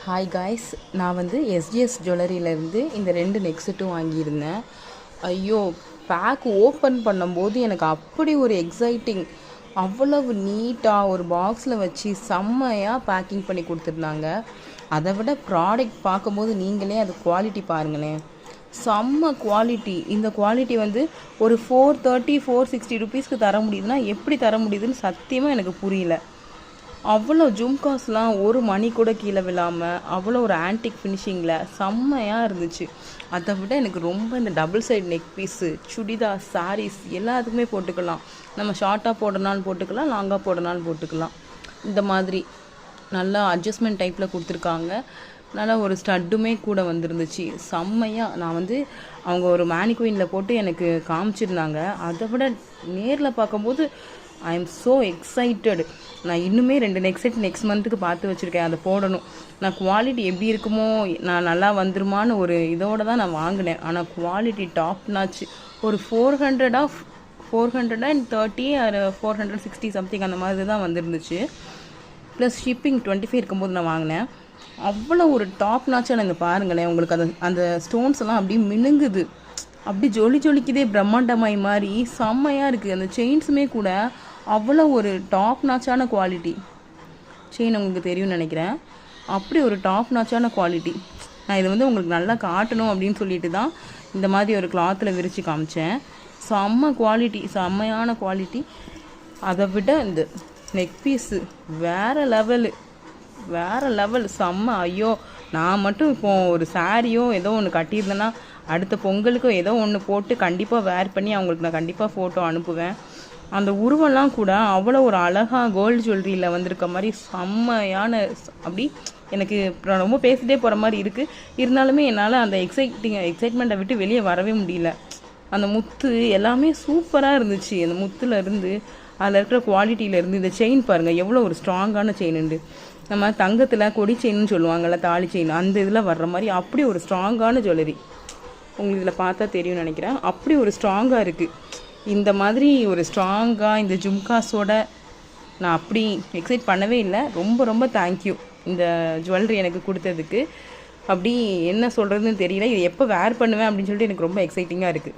Hi guys, நான் SGS ஜுவல்லரியிலேருந்து இந்த 2 neck செட்டும் வாங்கியிருந்தேன். ஐயோ, பேக் ஓப்பன் பண்ணும்போது எனக்கு அப்படி ஒரு எக்ஸைட்டிங். அவ்வளவு நீட்டாக ஒரு பாக்ஸில் வச்சு செம்மையாக பேக்கிங் பண்ணி கொடுத்துருந்தாங்க. அதை விட ப்ராடக்ட் பார்க்கும்போது நீங்களே அது குவாலிட்டி பாருங்களேன், செம்ம குவாலிட்டி. இந்த குவாலிட்டி ஒரு 430 460 ருபீஸ்க்கு தர முடியுதுன்னா எப்படி தர முடியுதுன்னு சத்தியமாக எனக்கு புரியல. அவ்வளோ ஜும்காஸ்லாம் ஒரு மணி கூட கீழே விழாமல் அவ்வளோ ஒரு ஆன்டிக் ஃபினிஷிங்கில் செம்மையாக இருந்துச்சு. அதை விட எனக்கு ரொம்ப இந்த double side neck piece, churidar, sarees எல்லாத்துக்குமே போட்டுக்கலாம். நம்ம ஷார்ட்டாக போடனாலும் போட்டுக்கலாம், லாங்காக போடனாலும் போட்டுக்கலாம். இந்த மாதிரி நல்லா அட்ஜஸ்ட்மெண்ட் டைப்பில் கொடுத்துருக்காங்க. நல்லா ஒரு ஸ்டட்டுமே கூட வந்துருந்துச்சு செம்மையாக. நான் அவங்க ஒரு மேனிக்வினில் போட்டு எனக்கு காமிச்சிருந்தாங்க. அதை விட நேரில் பார்க்கும்போது ஐ எம் ஸோ எக்ஸைட்டட். நான் இன்னுமே 2 நெக் செட் நெக்ஸ்ட் மந்த்துக்கு பார்த்து வச்சுருக்கேன், அதை போடணும். நான் குவாலிட்டி எப்படி இருக்குமோ, நான் நல்லா வந்துருமான்னு ஒரு இதோடு தான் நான் வாங்கினேன். ஆனால் குவாலிட்டி டாப் நாச்சு. ஒரு 430 ஆர் 460 சம்திங் அந்த மாதிரி தான் வந்துருந்துச்சு. ப்ளஸ் ஷிப்பிங் 25 இருக்கும்போது நான் வாங்கினேன். அவ்வளோ ஒரு டாப் நாச்சான இந்த பாருங்களேன், உங்களுக்கு அந்த ஸ்டோன்ஸ் எல்லாம் அப்படியே மினுங்குது, அப்படி ஜொலிக்குதே பிரம்மாண்டமாய் மாதிரி செம்மையாக இருக்குது. அந்த செயின்ஸுமே கூட அவ்வளோ ஒரு டாப் நாச்சான குவாலிட்டி. செயின் உங்களுக்கு தெரியும்னு நினைக்கிறேன். அப்படி ஒரு டாப் நாச்சான குவாலிட்டி. நான் இது உங்களுக்கு நல்லா காட்டணும் அப்படின்னு சொல்லிட்டு தான் இந்த மாதிரி ஒரு கிளாத்தில் விரித்து காமிச்சேன். செம்ம குவாலிட்டி, செம்மையான குவாலிட்டி. அதை விட இந்த நெக் பீஸு வேறு லெவல் செம்ம. ஐயோ, நான் மட்டும் இப்போது ஒரு சாரியோ ஏதோ ஒன்று கட்டியிருந்தேன்னா அடுத்த பொங்கலுக்கோ ஏதோ ஒன்று போட்டு கண்டிப்பாக வேர் பண்ணி அவங்களுக்கு நான் கண்டிப்பாக ஃபோட்டோ அனுப்புவேன். அந்த உருவெல்லாம் கூட அவ்வளோ ஒரு அழகாக கோல்டு ஜுவல்லரியில் வந்திருக்க மாதிரி செம்மையான. அப்படி எனக்கு ரொம்ப பேசிகிட்டே போகிற மாதிரி இருக்குது. இருந்தாலுமே என்னால் அந்த எக்ஸைட்மெண்ட்டை விட்டு வெளியே வரவே முடியல. அந்த முத்து எல்லாமே சூப்பராக இருந்துச்சு. அந்த முத்துலேருந்து அதில் இருக்கிற குவாலிட்டியிலேருந்து இந்த செயின் பாருங்கள் எவ்வளோ ஒரு ஸ்ட்ராங்கான செயின் உண்டு. நம்ம தங்கத்தில் கொடி செயின்னு சொல்லுவாங்கள்ல, தாலி செயின், அந்த இதில் வர்ற மாதிரி அப்படி ஒரு ஸ்ட்ராங்கான ஜுவல்லரி. உங்களுக்கு இதில் பார்த்தா தெரியும்னு நினைக்கிறேன். அப்படி ஒரு ஸ்ட்ராங்காக இருக்குது. இந்த மாதிரி ஒரு ஸ்ட்ராங்காக இந்த ஜும்காஸோட நான் அப்படி எக்ஸைட் பண்ணவே இல்லை. ரொம்ப தேங்க்யூ இந்த ஜுவல்லரி எனக்கு கொடுத்ததுக்கு. அப்படி என்ன சொல்கிறதுன்னு தெரியல. இது எப்போ வேர் பண்ணுவேன் அப்படின்னு சொல்லிட்டு எனக்கு ரொம்ப எக்ஸைட்டிங்காக இருக்குது.